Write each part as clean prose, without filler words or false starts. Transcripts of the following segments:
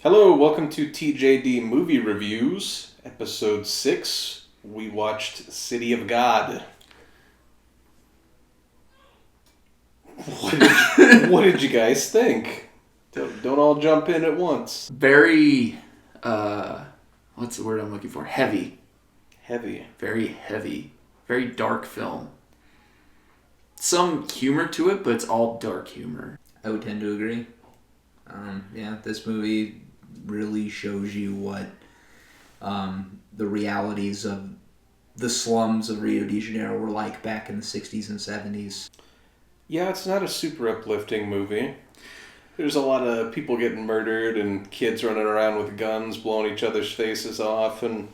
Hello, welcome to TJD Movie Reviews, Episode 6. We watched City of God. What did you guys think? Don't all jump in at once. Very, what's the word I'm looking for? Heavy. Heavy. Very heavy. Very dark film. Some humor to it, but it's all dark humor. I would tend to agree. This movie really shows you what the realities of the slums of Rio de Janeiro were like back in the 60s and 70s. Yeah, it's not a super uplifting movie. There's a lot of people getting murdered and kids running around with guns, blowing each other's faces off, and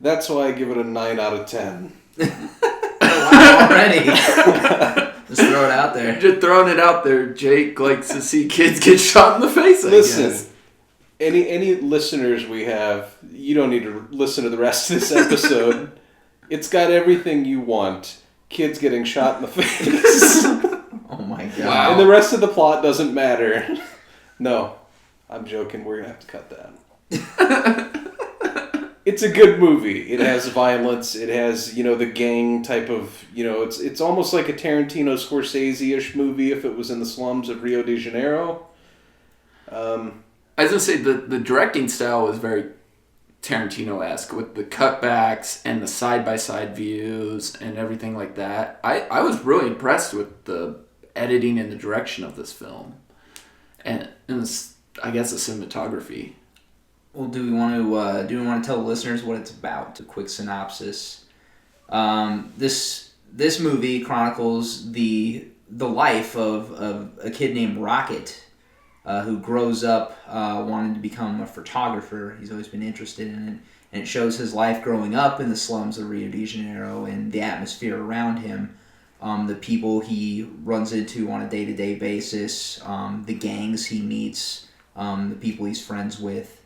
that's why I give it a 9 out of 10. Wow, already. Just throw it out there. Just throwing it out there. Jake likes to see kids get shot in the face, I guess. Any listeners we have, you don't need to listen to the rest of this episode. It's got everything you want. Kids getting shot in the face. Oh my god. Wow. And the rest of the plot doesn't matter. No, I'm joking. We're going to have to cut that. It's a good movie. It has violence. It has, the gang type of, it's almost like a Tarantino Scorsese-ish movie if it was in the slums of Rio de Janeiro. I was going to say, the directing style was very Tarantino-esque with the cutbacks and the side-by-side views and everything like that. I was really impressed with the editing and the direction of this film. And I guess the cinematography. Well, do we want to tell the listeners what it's about? A quick synopsis. This movie chronicles the life of a kid named Rocket, who grows up wanting to become a photographer. He's always been interested in it, and it shows his life growing up in the slums of Rio de Janeiro and the atmosphere around him, the people he runs into on a day-to-day basis, the gangs he meets, the people he's friends with,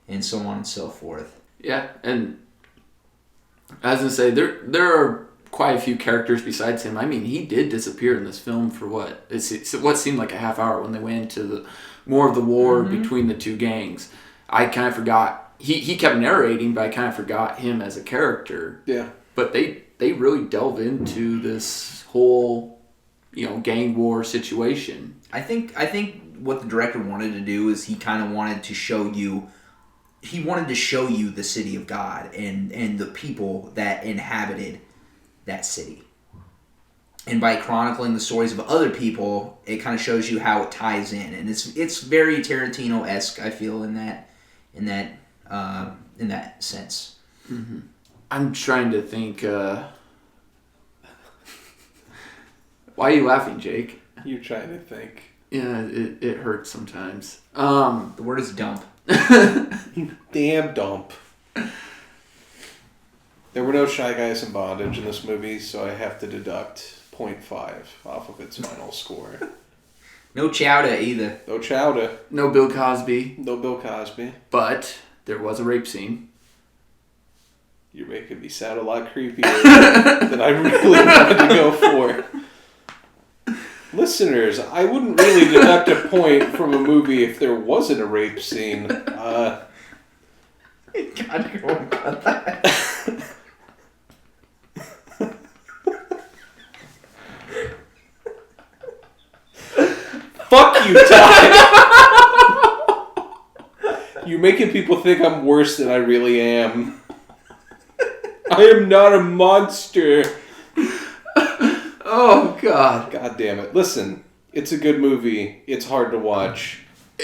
and so on and so forth. Yeah, and as I say, there are quite a few characters besides him. I mean, he did disappear in this film for what seemed like a half hour when they went into more of the war between the two gangs. I kind of forgot. He kept narrating, but I kind of forgot him as a character. Yeah. But they really delve into this whole, gang war situation. I think what the director wanted to do is he kind of wanted to show you. He wanted to show you the city of God and the people that inhabited that city. And by chronicling the stories of other people, it kind of shows you how it ties in. And it's very Tarantino-esque, I feel, in that sense. Mm-hmm. I'm trying to think. Why are you laughing, Jake? You're trying to think. Yeah, it hurts sometimes. The word is dump. Damn dump. There were no Shy Guys in bondage in this movie, so I have to deduct 0.5 off of its final score. No chowder either. No chowder. No Bill Cosby. No Bill Cosby. But there was a rape scene. You're making me sound a lot creepier than I really wanted to go for. Listeners, I wouldn't really deduct a point from a movie if there wasn't a rape scene. God, you won't cut that. Fuck you, Ty! You're making people think I'm worse than I really am. I am not a monster. Oh, God. God damn it. Listen, it's a good movie. It's hard to watch.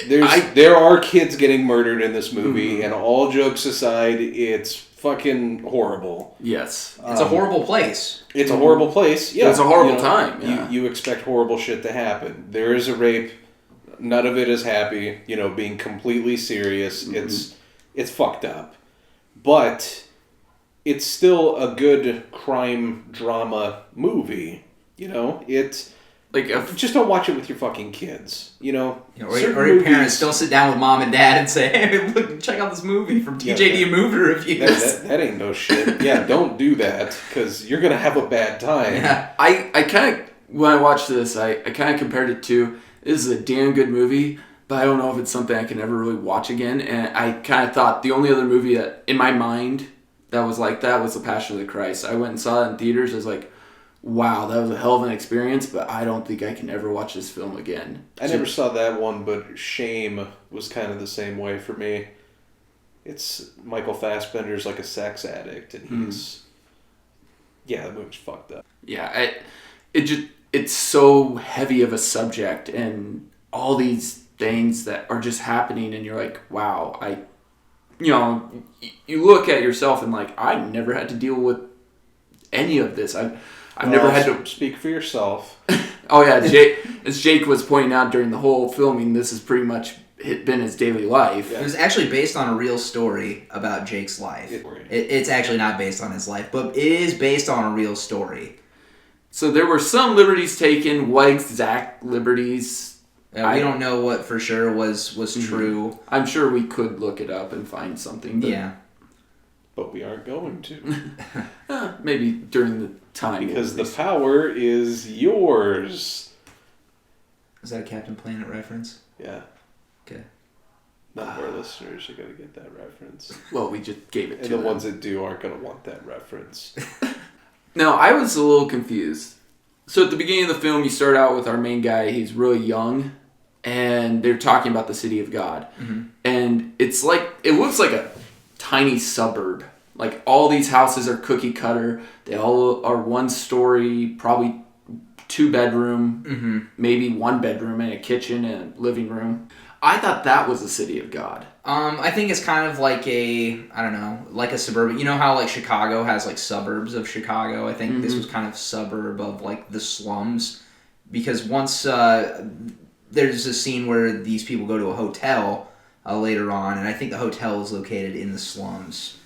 There are kids getting murdered in this movie, and all jokes aside, it's fucking horrible. Yes. It's a horrible place. It's a horrible place. Yeah. It's a horrible time. Yeah. You expect horrible shit to happen. There is a rape. None of it is happy. Being completely serious. Mm-hmm. It's fucked up. But it's still a good crime drama movie. It's like just don't watch it with your fucking kids. Or your parents don't sit down with mom and dad and say, "Hey, look, check out this movie from TJD Movie Reviews." That ain't no shit. Yeah, don't do that because you're gonna have a bad time. Yeah. I kind of when I watched this, I kind of compared it to this is a damn good movie, but I don't know if it's something I can ever really watch again. And I kind of thought the only other movie that, in my mind, that was like that was The Passion of the Christ. I went and saw it in theaters. I was like, wow, that was a hell of an experience, but I don't think I can ever watch this film again. I never saw that one, but Shame was kind of the same way for me. It's Michael Fassbender's like a sex addict, and he's... Yeah, the movie's fucked up. Yeah, it's so heavy of a subject, and all these things that are just happening, and you're like, wow, you look at yourself and like, I never had to deal with any of this. I've never had to... Speak for yourself. Oh yeah, as Jake was pointing out during the whole filming, this has pretty much been his daily life. It was actually based on a real story about Jake's life. It's actually not based on his life, but it is based on a real story. So there were some liberties taken. What exact liberties? We don't know what for sure was true. I'm sure we could look it up and find something. But we aren't going to. Maybe during the time. Because the power is yours. Is that a Captain Planet reference? Yeah. Okay. None of our listeners are going to get that reference. Well, we just gave it to them. And the ones that do aren't going to want that reference. Now, I was a little confused. So at the beginning of the film, you start out with our main guy. He's really young. And they're talking about the city of God. Mm-hmm. And it looks like a tiny suburb. Like all these houses are cookie cutter. They all are one story, probably 2-bedroom, maybe 1 bedroom and a kitchen and a living room. I thought that was the city of God. I think it's kind of like like a suburban. You know how like Chicago has like suburbs of Chicago? I think this was kind of suburb of like the slums. Because once there's a scene where these people go to a hotel later on, and I think the hotel is located in the slums.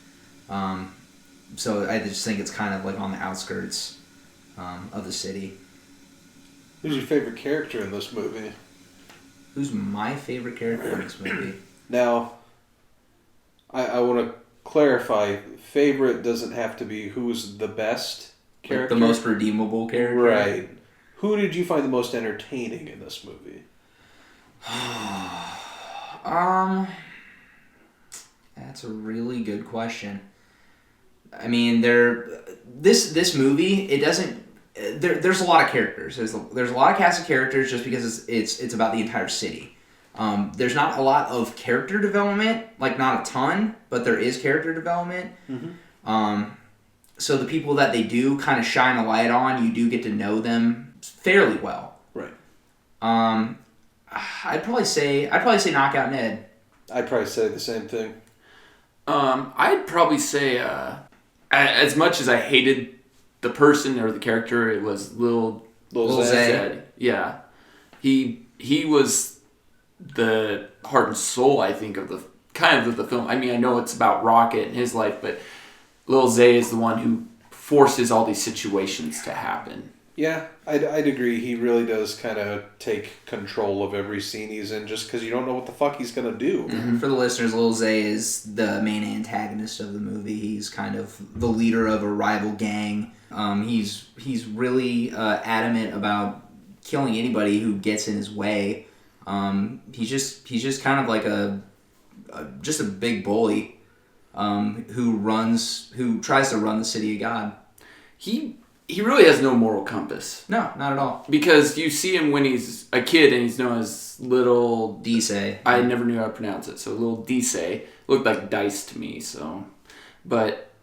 So I just think it's kind of like on the outskirts of the city. Who's your favorite character in this movie? Who's my favorite character in this movie? Now, I want to clarify, favorite doesn't have to be who's the best character. Like the most redeemable character? Right. Who did you find the most entertaining in this movie? That's a really good question. I mean, this movie, it doesn't... There's a lot of characters. There's a lot of cast of characters just because it's about the entire city. There's not a lot of character development, like not a ton, but there is character development. Mm-hmm. So the people that they do kind of shine a light on, you do get to know them fairly well. Right. I'd probably say Knockout Ned. I'd probably say the same thing. I'd probably say as much as I hated the person or the character, it was Lil Zed. Yeah. He was the heart and soul, I think, of the film. I mean, I know it's about Rocket and his life, but Lil Zay is the one who forces all these situations to happen. Yeah, I'd agree. He really does kind of take control of every scene he's in just because you don't know what the fuck he's going to do. Mm-hmm. For the listeners, Lil Zay is the main antagonist of the movie. He's kind of the leader of a rival gang. He's really adamant about killing anybody who gets in his way. He's just kind of like a big bully who tries to run the city of God. He really has no moral compass. No, not at all. Because you see him when he's a kid and he's known as Little Dice. I never knew how to pronounce it. So Little Dice looked like dice to me. So, but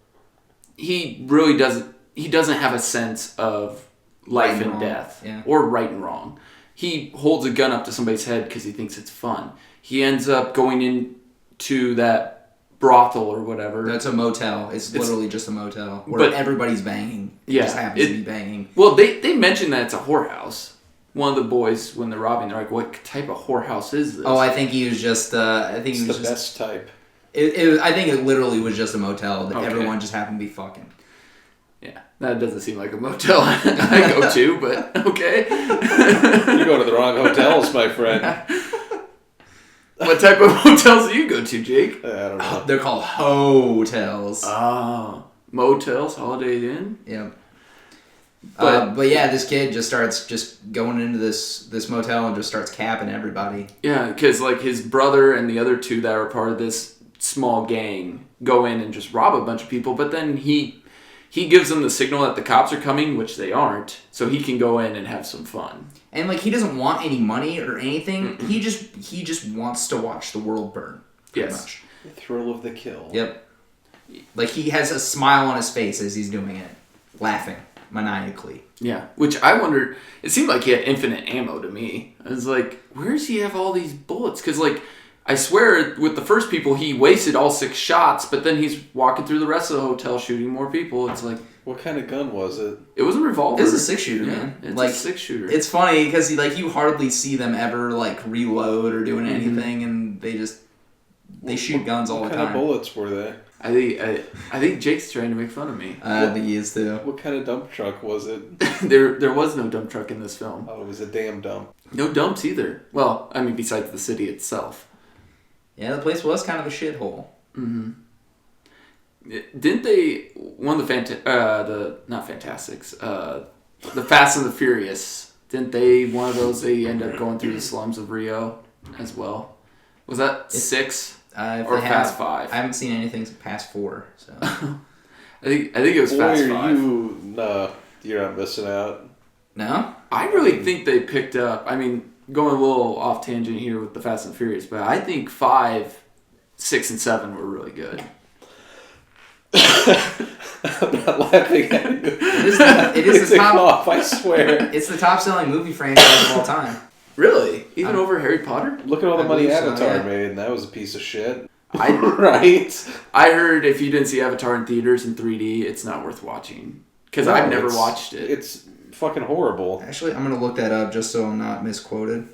he really doesn't. He doesn't have a sense of life and death or right and wrong. He holds a gun up to somebody's head because he thinks it's fun. He ends up going into that brothel or whatever. That's a motel. It's literally just a motel where everybody's banging. It just happens to be banging. Well, they mention that it's a whorehouse. One of the boys, when they're robbing, they're like, "What type of whorehouse is this?" Oh, I think he was just. It's the best type. I think it literally was just a motel that everyone just happened to be fucking. Yeah, that doesn't seem like a motel I go to, but okay. You go to the wrong hotels, my friend. What type of hotels do you go to, Jake? I don't know. They're called hotels. Oh. Motels, Holiday Inn? Yeah. But yeah, this kid just starts just going into this motel and just starts capping everybody. Yeah, because like his brother and the other two that are part of this small gang go in and just rob a bunch of people, but then he gives them the signal that the cops are coming, which they aren't, so he can go in and have some fun. And like he doesn't want any money or anything. He just wants to watch the world burn. Pretty much. The thrill of the kill. Yep. Like he has a smile on his face as he's doing it, laughing maniacally. Yeah, which I wondered, it seemed like he had infinite ammo to me. I was like, where does he have all these bullets? Because, like, I swear with the first people, he wasted all 6 shots, but then he's walking through the rest of the hotel shooting more people. It's like... What kind of gun was it? It was a revolver. It was a 6-shooter, man. It's like, a 6-shooter. It's funny because you hardly see them ever, like, reload or doing anything, and they shoot guns all the time. What kind of bullets were they? I think Jake's trying to make fun of me. I think he is too. What kind of dump truck was it? There was no dump truck in this film. Oh, it was a damn dump. No dumps either. Well, I mean, besides the city itself. Yeah, the place was kind of a shithole. Mm-hmm. Didn't they... One of the not Fantastics, the Fast and the Furious, didn't they... One of those, they end up going through the slums of Rio as well? Was that 6? Or Fast 5? I haven't seen anything past 4, so... I think it was Fast 5. You're not missing out. No? I really think they picked up... I mean, going a little off tangent here with the Fast and Furious, but I think 5, 6, and 7 were really good. I'm not laughing at you. It is the top... Off, I swear. It's the top-selling movie franchise of all time. Really? Even over Harry Potter? Look at all the money Avatar yeah. made, and that was a piece of shit. Right? I heard if you didn't see Avatar in theaters in 3D, it's not worth watching. Because I've never watched it. It's fucking horrible. Actually, I'm going to look that up just so I'm not misquoted.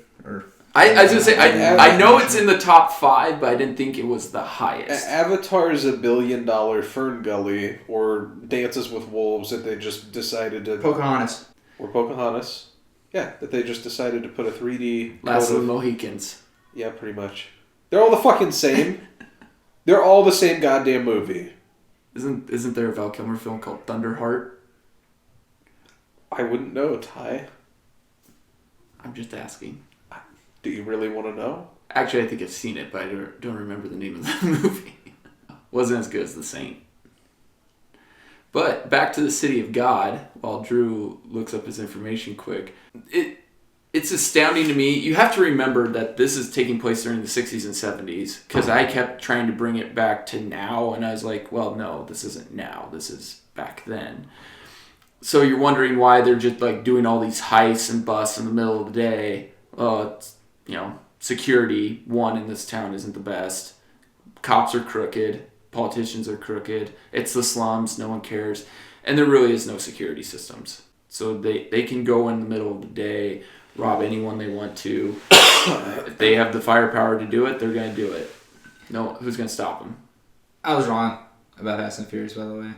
I was going to say, I know it's in the top 5, but I didn't think it was the highest. Avatar's $1 billion Fern Gully, or Dances with Wolves, that they just decided to... Pocahontas. Or Pocahontas. Yeah, that they just decided to put a 3D... Last of the Mohicans. Yeah, pretty much. They're all the fucking same. They're all the same goddamn movie. Isn't there a Val Kilmer film called Thunderheart? I wouldn't know, Ty. I'm just asking. Do you really want to know? Actually, I think I've seen it, but I don't remember the name of the movie. Wasn't as good as The Saint. But back to the City of God, while Drew looks up his information quick. It's astounding to me. You have to remember that this is taking place during the 60s and 70s, because I kept trying to bring it back to now, and I was like, well, no, this isn't now. This is back then. So you're wondering why they're just like doing all these heists and busts in the middle of the day. It's, security, one, in this town isn't the best. Cops are crooked. Politicians are crooked. It's the slums. No one cares. And there really is no security systems. So they can go in the middle of the day, rob anyone they want to. If they have the firepower to do it, they're going to do it. No, who's going to stop them? I was wrong about Fast and Furious, by the way.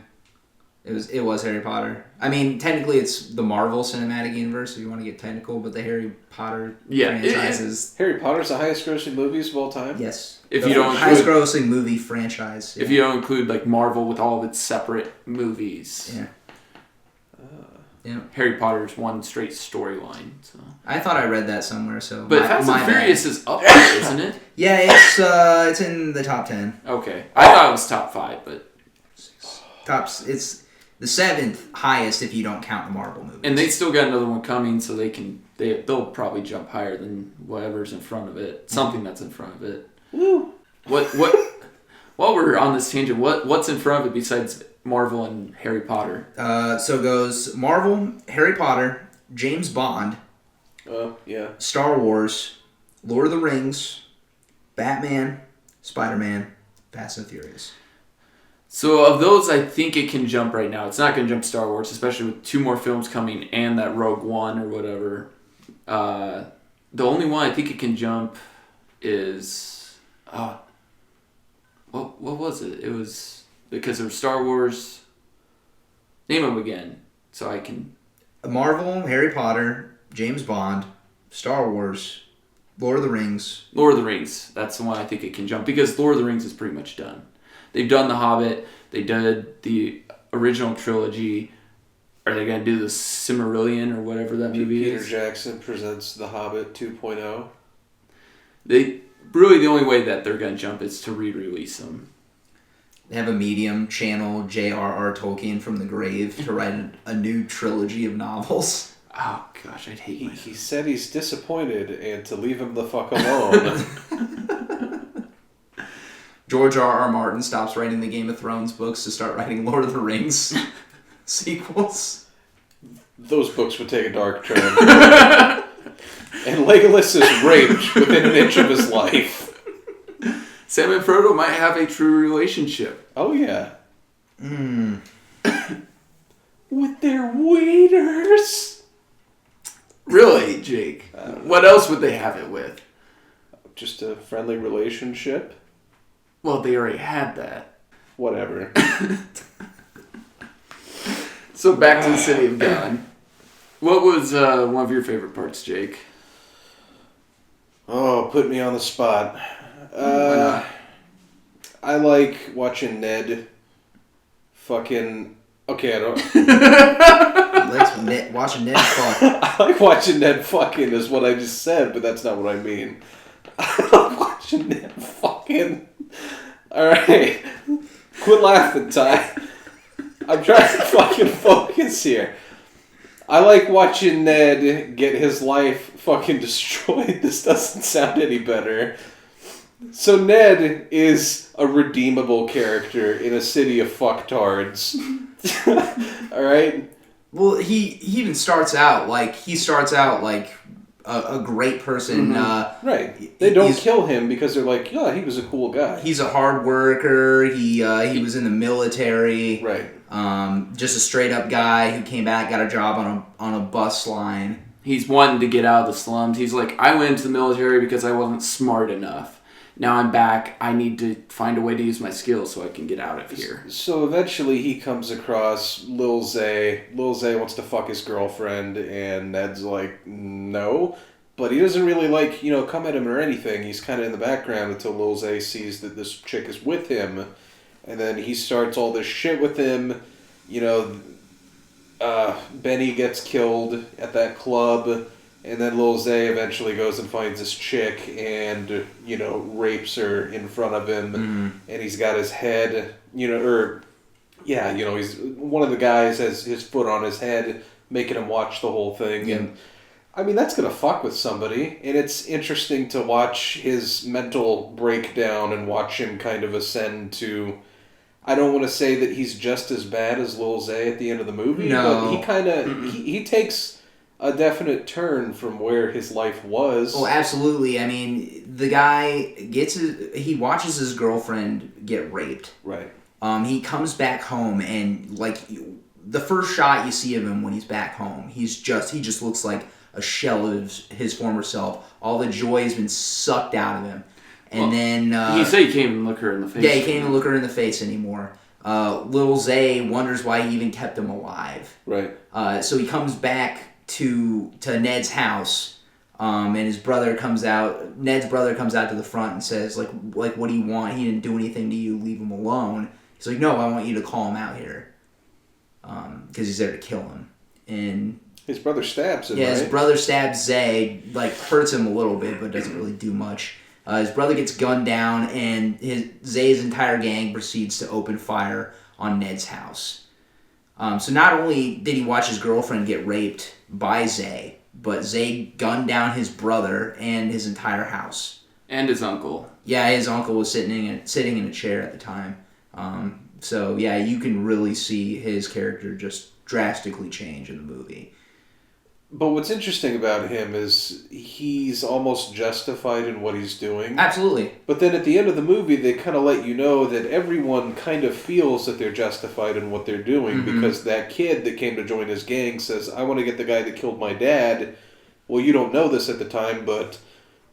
It was Harry Potter. I mean, technically it's the Marvel Cinematic Universe, if you want to get technical, but the Harry Potter franchise is... Harry Potter's the highest grossing movies of all time? Yes. If you don't highest grossing movie franchise. Yeah. If you don't include like Marvel with all of its separate movies. Yeah. Yeah. Harry Potter's one straight storyline. So. I thought I read that somewhere, so... But Fast and Furious is up there, isn't it? Yeah, it's in the top 10. Okay. I thought it was top 5, but... It's the 7th highest if you don't count the Marvel movies. And they still got another one coming, so they'll probably jump higher than whatever's in front of it. Something that's in front of it. Woo! What while we're on this tangent, what's in front of it besides Marvel and Harry Potter? So goes Marvel, Harry Potter, James Bond, yeah, Star Wars, Lord of the Rings, Batman, Spider-Man, Fast and Furious. So of those, I think it can jump right now. It's not going to jump Star Wars, especially with 2 more films coming and that Rogue One or whatever. The only one I think it can jump is... what was it? It was because there was Star Wars... Name them again, so I can... Marvel, Harry Potter, James Bond, Star Wars, Lord of the Rings. Lord of the Rings. That's the one I think it can jump, because Lord of the Rings is pretty much done. They've done The Hobbit. They did the original trilogy. Are they going to do the Silmarillion or whatever that movie Peter is? Jackson presents The Hobbit 2.0. They really, the only way that they're going to jump is to re-release them. They have a medium channel J.R.R. Tolkien from the grave to write a new trilogy of novels. Oh, gosh, I'd hate He said he's disappointed and to leave him the fuck alone. George R.R. Martin stops writing the Game of Thrones books to start writing Lord of the Rings sequels. Those books would take a dark turn. And Legolas is raped within an inch of his life. Sam and Frodo might have a true relationship. Oh, yeah. With their waiters. Really, Jake? What else would they have it with? Just a friendly relationship. Well, they already had that. Whatever. So back to the City of God. What was one of your favorite parts, Jake? Oh, put me on the spot. Why not? I like watching Ned fucking... Okay, I don't... Watching Ned fuck. I like watching Ned fucking is what I just said, but that's not what I mean. I like watching Ned fucking... Alright. Quit laughing, Ty. I'm trying to fucking focus here. I like watching Ned get his life fucking destroyed. This doesn't sound any better. So Ned is a redeemable character in a city of fucktards. Alright? Well, he even starts out like a great person. Right. They don't kill him because they're like, yeah, he was a cool guy. He's a hard worker. He was in the military. Right. Just a straight up guy who came back, got a job on a bus line. He's wanting to get out of the slums. He's like, I went into the military because I wasn't smart enough. Now I'm back. I need to find a way to use my skills so I can get out of here. So eventually he comes across Lil Zay. Lil Zay wants to fuck his girlfriend, and Ned's like, no. But he doesn't really come at him or anything. He's kind of in the background until Lil Zay sees that this chick is with him. And then he starts all this shit with him. Benny gets killed at that club. And then Lil Zay eventually goes and finds this chick and, rapes her in front of him. Mm. And he's got his head, he's one of the guys has his foot on his head, making him watch the whole thing. Yeah. And, I mean, that's going to fuck with somebody. And it's interesting to watch his mental breakdown and watch him kind of ascend to... I don't want to say that he's just as bad as Lil Zay at the end of the movie. No. But he kind of... He takes... a definite turn from where his life was. Oh, absolutely. I mean, the guy he watches his girlfriend get raped. Right. He comes back home and the first shot you see of him when he's back home, he just looks like a shell of his former self. All the joy has been sucked out of him. And then... he said he can't even look her in the face. Yeah, he can't even look her in the face anymore. Lil Zay wonders why he even kept him alive. Right. So he comes back to Ned's house, and his brother comes out. Ned's brother comes out to the front and says, like, what do you want? He didn't do anything to you. Leave him alone. He's like, no, I want you to call him out here, because he's there to kill him. And his brother stabs him. Yeah, right? His brother stabs Zay, hurts him a little bit, but doesn't really do much. His brother gets gunned down, and Zay's entire gang proceeds to open fire on Ned's house. So not only did he watch his girlfriend get raped by Zay, but Zay gunned down his brother and his entire house. And his uncle. Yeah, his uncle was sitting in a chair at the time. So yeah, you can really see his character just drastically change in the movie. But what's interesting about him is he's almost justified in what he's doing. Absolutely. But then at the end of the movie, they kind of let you know that everyone kind of feels that they're justified in what they're doing, because that kid that came to join his gang says, I want to get the guy that killed my dad. Well, you don't know this at the time, but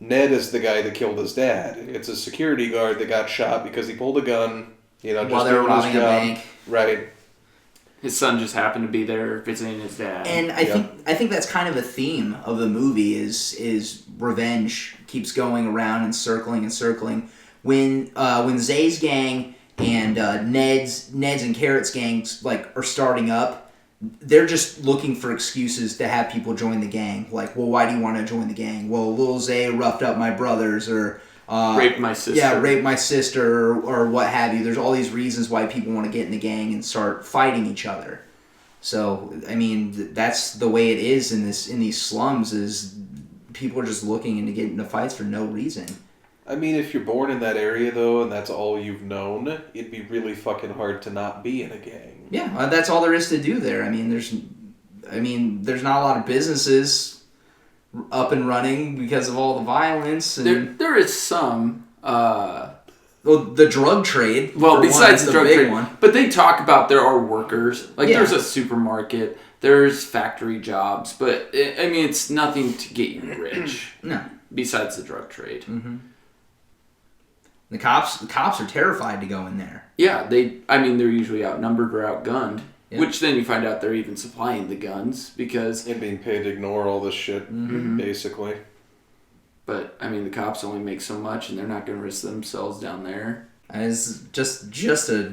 Ned is the guy that killed his dad. It's a security guard that got shot because he pulled a gun, just while they were robbing a bank. Right. His son just happened to be there visiting his dad. And I think that's kind of a theme of the movie is revenge keeps going around and circling. When Zay's gang and Ned's and Carrot's gangs are starting up, they're just looking for excuses to have people join the gang. Like, well, why do you want to join the gang? Well, Lil Zay roughed up my brothers, or raped my sister. Yeah, raped my sister, or what have you. There's all these reasons why people want to get in the gang and start fighting each other. So, I mean, that's the way it is in these slums. Is people are just looking into getting into fights for no reason. I mean, if you're born in that area, though, and that's all you've known, it'd be really fucking hard to not be in a gang. Yeah, that's all there is to do there. I mean, there's not a lot of businesses up and running because of all the violence. And there is some. Well, the drug trade. Well, besides the drug trade, but they talk about there are workers. Like, there's a supermarket, there's factory jobs, but I mean, it's nothing to get you rich. No. Besides the drug trade. Mm-hmm. The cops are terrified to go in there. Yeah, they're usually outnumbered or outgunned. Yeah. Which then you find out they're even supplying the guns because... And being paid to ignore all this shit, basically. But, I mean, the cops only make so much, and they're not going to risk themselves down there. It's just a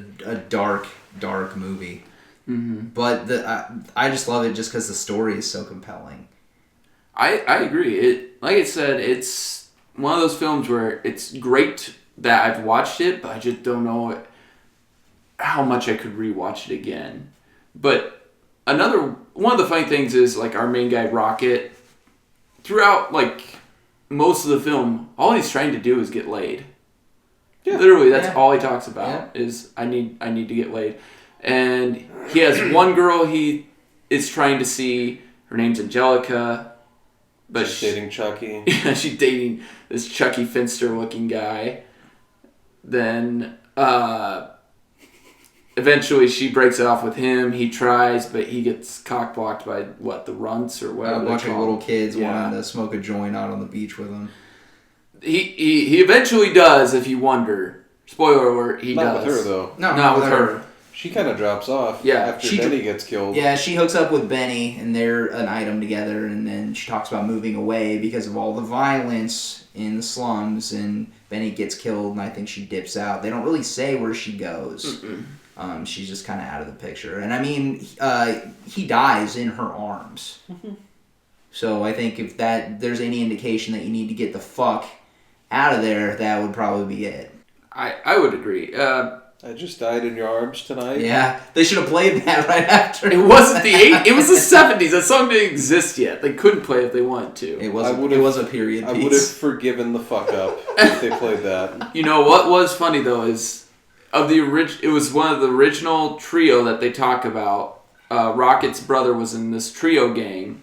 dark, dark movie. Mm-hmm. But I just love it just because the story is so compelling. I agree. Like I said, it's one of those films where it's great that I've watched it, but I just don't know how much I could rewatch it again. But one of the funny things is, like, our main guy, Rocket, throughout, like, most of the film, all he's trying to do is get laid. Yeah. Literally, that's all he talks about is, I need to get laid. And he has one girl he is trying to see. Her name's Angelica. But she's dating Chucky. Yeah, she's dating this Chucky Finster-looking guy. Then, eventually she breaks it off with him. He tries, but he gets cock-blocked by, the runts or whatever. A bunch of little kids wanting to smoke a joint out on the beach with him. He eventually does, if you wonder. Spoiler alert, he does. Not with her, though. No, not with her. She kind of drops off after Benny gets killed. Yeah, she hooks up with Benny, and they're an item together, and then she talks about moving away because of all the violence in the slums, and Benny gets killed, and I think she dips out. They don't really say where she goes. She's just kind of out of the picture. And, I mean, he dies in her arms. Mm-hmm. So I think if there's any indication that you need to get the fuck out of there, that would probably be it. I would agree. I just died in your arms tonight. Yeah, they should have played that right after. It wasn't the 80s. It was the 70s. That song didn't exist yet. They couldn't play if they wanted to. It was a period piece. I would have forgiven the fuck up if they played that. You know what was funny though is it was one of the original trio that they talk about. Rocket's brother was in this trio gang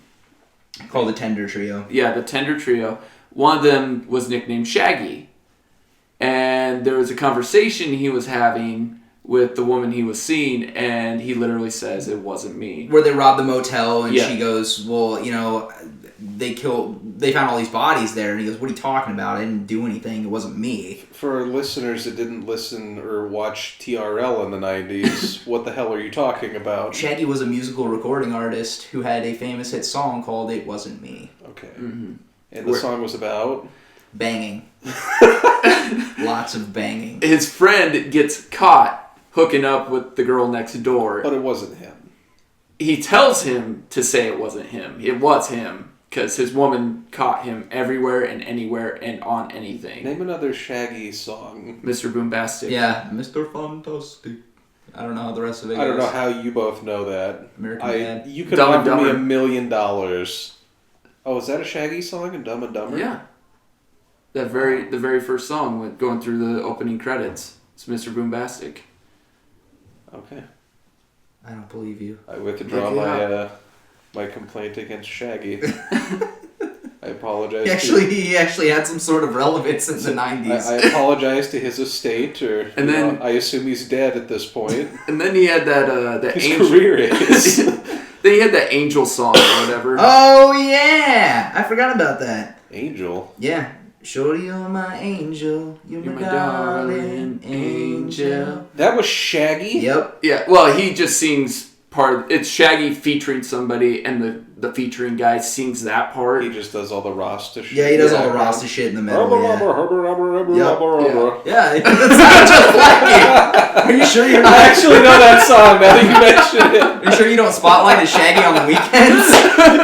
called the Tender Trio. Yeah, the Tender Trio. One of them was nicknamed Shaggy. And there was a conversation he was having with the woman he was seeing, and he literally says, "It wasn't me." Where they robbed the motel, and she goes, "Well, they found all these bodies there," and he goes, "What are you talking about? I didn't do anything. It wasn't me." For our listeners that didn't listen or watch TRL in the 90s, what the hell are you talking about? Shaggy was a musical recording artist who had a famous hit song called "It Wasn't Me." Okay. Mm-hmm. And the song was about? Banging. Lots of banging. His friend gets caught hooking up with the girl next door. But it wasn't him. He tells him to say it wasn't him. It was him. Because his woman caught him everywhere and anywhere and on anything. Name another Shaggy song. Mr. Boombastic. Yeah, Mr. Fantastic. I don't know how the rest of it goes. I don't know how you both know that. American Dad. You could offer me $1 million. Oh, is that a Shaggy song in Dumb and Dumber? Yeah. The very first song going through the opening credits. It's Mr. Boombastic. Okay. I don't believe you. I withdraw my complaint against Shaggy. I apologize. He actually had some sort of relevance in the 90s. I apologize to his estate, I assume he's dead at this point. And then he had that his career is. Then he had that Angel song or whatever. Oh yeah, I forgot about that. Angel. Yeah. Shorty, you're my angel. You're my darling angel. That was Shaggy? Yep. Yeah, well, he just sings it's Shaggy featuring somebody, and the featuring guy sings that part. He just does all the Rasta shit. Yeah, he does all the Rasta shit in the middle. Yeah, it sounds just like it. Are you sure you're not? I actually know that song now that you mentioned it. Are you sure you don't spotlight as Shaggy on the weekends?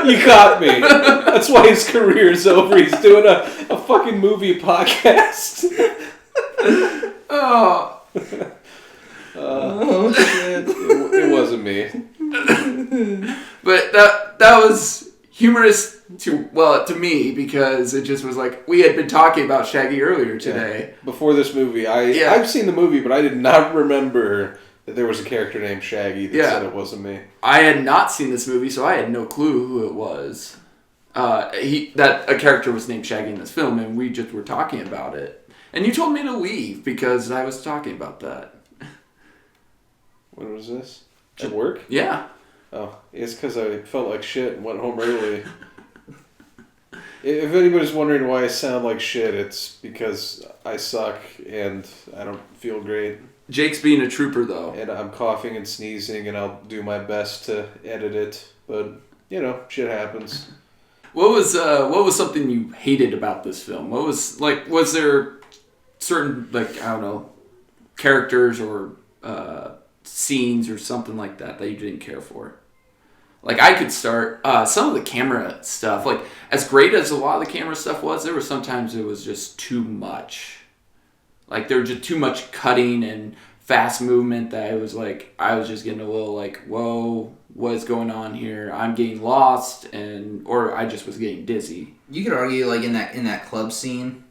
You caught me. That's why his career's over. He's doing a fucking movie podcast. Oh shit! It wasn't me. But that was humorous to me, because it just was like, we had been talking about Shaggy earlier today. Yeah. Before this movie, I've seen the movie, but I did not remember that there was a character named Shaggy that said it wasn't me. I had not seen this movie, so I had no clue who it was. That a character was named Shaggy in this film, and we just were talking about it. And you told me to leave because I was talking about that. When was this? At work? Yeah. Oh, it's because I felt like shit and went home early. If anybody's wondering why I sound like shit, it's because I suck and I don't feel great. Jake's being a trooper, though. And I'm coughing and sneezing, and I'll do my best to edit it. But, shit happens. What was something you hated about this film? Was there certain, I don't know, characters or scenes or something like that you didn't care for? I could start some of the camera stuff. As great as a lot of the camera stuff was, there were sometimes it was just too much. There was just too much cutting and fast movement that I was just getting a little whoa, what's going on here? I'm getting lost, or I just was getting dizzy. You could argue in that club scene,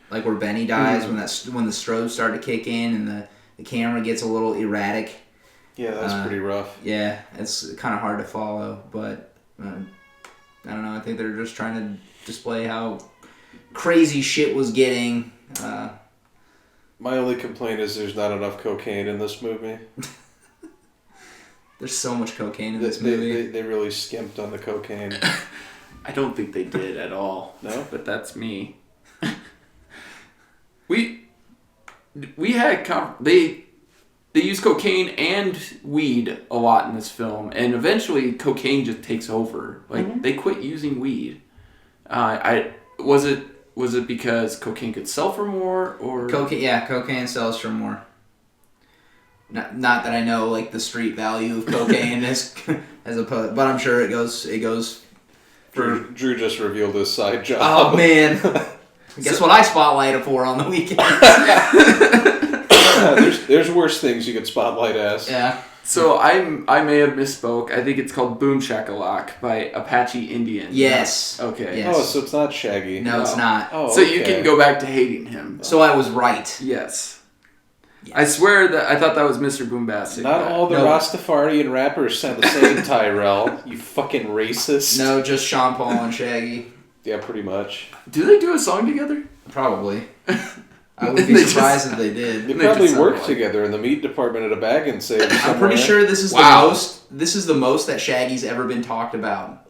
where Benny dies, when the strobes start to kick in and the camera gets a little erratic. Yeah, that's pretty rough. Yeah, it's kind of hard to follow, but I don't know. I think they're just trying to display how crazy shit was getting. My only complaint is there's not enough cocaine in this movie. There's so much cocaine in this movie. They really skimped on the cocaine. I don't think they did at all. No? But that's me. We had they use cocaine and weed a lot in this film, and eventually cocaine just takes over. They quit using weed. Was it because cocaine could sell for more, or cocaine sells for more. Not that I know the street value of cocaine as opposed, but I'm sure it goes for. Drew just revealed his side job. Oh man, guess what I spotlight it for on the weekends. There's worse things you could spotlight as. Yeah. So I may have misspoke. I think it's called Boom Shakalak by Apache Indians. Yes. Okay. Yes. Oh, so it's not Shaggy. No, it's not. Oh, so you can go back to hating him. So I was right. Yes. I swear that I thought that was Mr. Boombastic. Not all the Rastafarian rappers sound the same, Tyrell. You fucking racist. No, just Sean Paul and Shaggy. Yeah, pretty much. Do they do a song together? Probably. I would be surprised if they did. They probably work together in the meat department at a bag and say. I'm pretty sure this is the most that Shaggy's ever been talked about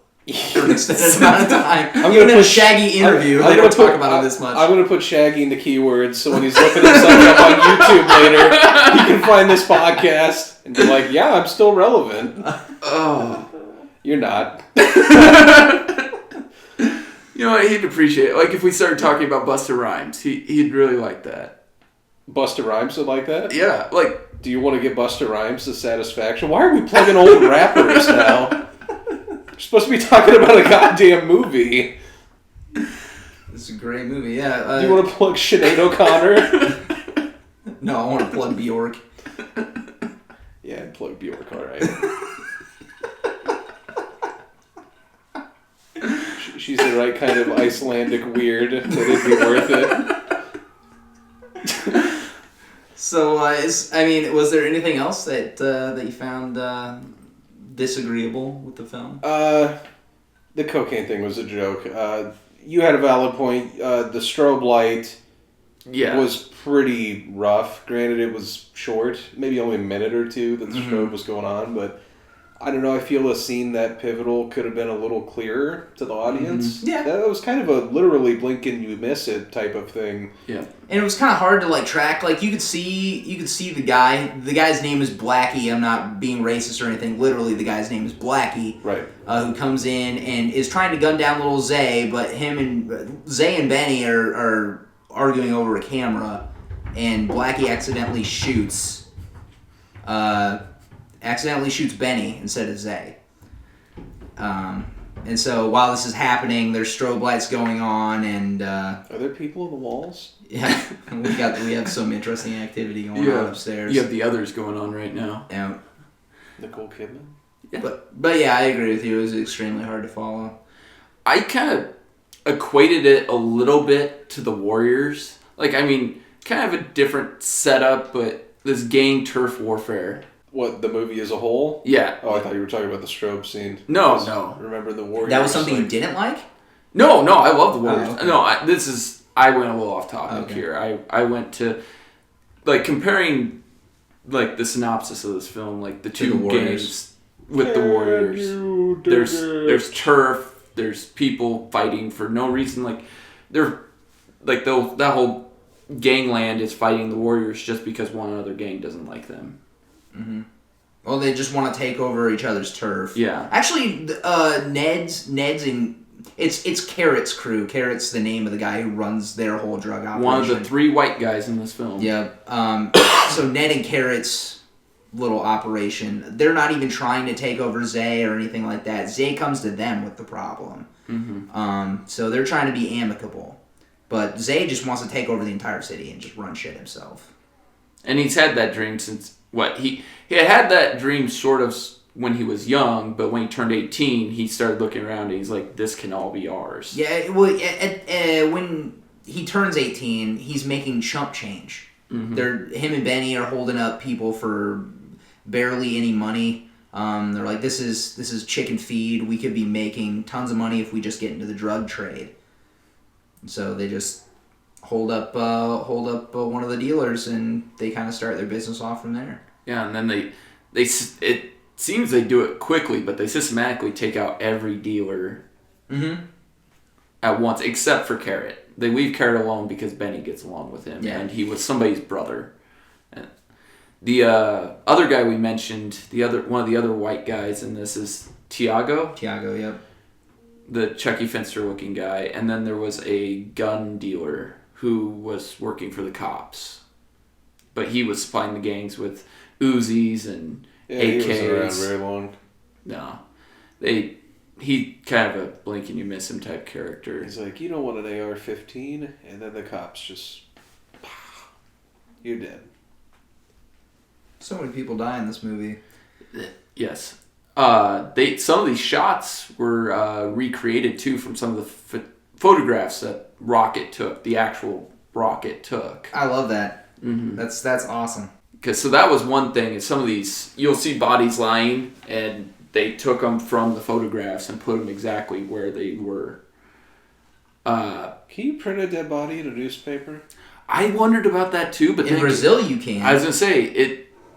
for an extended amount of time. Even in a Shaggy interview, they don't talk about it this much. I'm going to put Shaggy in the keywords, so when he's looking himself up on YouTube later, he can find this podcast and be like, yeah, I'm still relevant. Oh. You're not. You know what, he'd appreciate it. If we started talking about Busta Rhymes, he'd really like that. Busta Rhymes would like that? Yeah, do you want to give Busta Rhymes the satisfaction? Why are we plugging old rappers now? We're supposed to be talking about a goddamn movie. It's a great movie, yeah. Do you want to plug Sinead O'Connor? No, I want to plug Bjork. Yeah, plug Bjork, alright. She's the right kind of Icelandic weird that it'd be worth it. So, was there anything else that you found disagreeable with the film? The cocaine thing was a joke. You had a valid point. The strobe light was pretty rough. Granted, it was short, maybe only a minute or two that the strobe was going on, but I don't know, I feel a scene that pivotal could have been a little clearer to the audience. Yeah. That was kind of a literally blink and you miss it type of thing. Yeah. And it was kind of hard to like track. Like you could see the guy. The guy's name is Blackie. I'm not being racist or anything. Literally, the guy's name is Blackie. Right. Who comes in and is trying to gun down little Zay, but Zay and Benny are arguing over a camera, and Blackie accidentally shoots Benny instead of Zay. And so while this is happening, there's strobe lights going on, and are there people in the walls? Yeah, we have some interesting activity going on upstairs. You have the others going on right now. Yeah. Nicole Kidman. Yeah. But yeah, I agree with you. It was extremely hard to follow. I kind of equated it a little bit to the Warriors. Like, I mean, kind of a different setup, but this gang turf warfare. What, the movie as a whole? Yeah. Oh, I thought you were talking about the strobe scene. No. Remember the Warriors? That was something you didn't like? No, I love the Warriors. Oh, okay. No, I went a little off topic here. I went to, like, comparing, like, the synopsis of this film, like, the two games with the Warriors. There's turf, there's people fighting for no reason, like, they're, like, that whole gangland is fighting the Warriors just because one other gang doesn't like them. Mm-hmm. Well, they just want to take over each other's turf. Yeah. Actually, Ned's in it's Carrot's crew. Carrot's the name of the guy who runs their whole drug operation. One of the 3 white guys in this film. Yeah. So Ned and Carrot's little operation, they're not even trying to take over Zay or anything like that. Zay comes to them with the problem. Mm-hmm. So they're trying to be amicable. But Zay just wants to take over the entire city and just run shit himself. And he's had that dream since... He had that dream sort of when he was young, but when he turned 18, he started looking around and he's like, this can all be ours. Yeah, well, when he turns 18, he's making chump change. Mm-hmm. Him and Benny are holding up people for barely any money. They're like, this is chicken feed. We could be making tons of money if we just get into the drug trade. So they just hold up one of the dealers, and they kind of start their business off from there. Yeah, and then it seems they do it quickly, but they systematically take out every dealer at once, except for Carrot. They leave Carrot alone because Benny gets along with him, and he was somebody's brother. And the other guy we mentioned, one of the other white guys in this is Tiago. Tiago, yep. The Chucky Finster looking guy, and then there was a gun dealer who was working for the cops, but he was supplying the gangs with Uzis and AKs. He wasn't around very long. No, he kind of a blink and you miss him type character. He's like, you don't want an AR-15, and then the cops just, you're dead. So many people die in this movie. Yes. Some of these shots were recreated too from some of the photographs that Rocket took. The actual Rocket took. I love that. Mm-hmm. That's awesome. So that was one thing. Is some of these you'll see bodies lying, and they took them from the photographs and put them exactly where they were. Can you print a dead body in a newspaper? I wondered about that too, but in Brazil you can. I was gonna say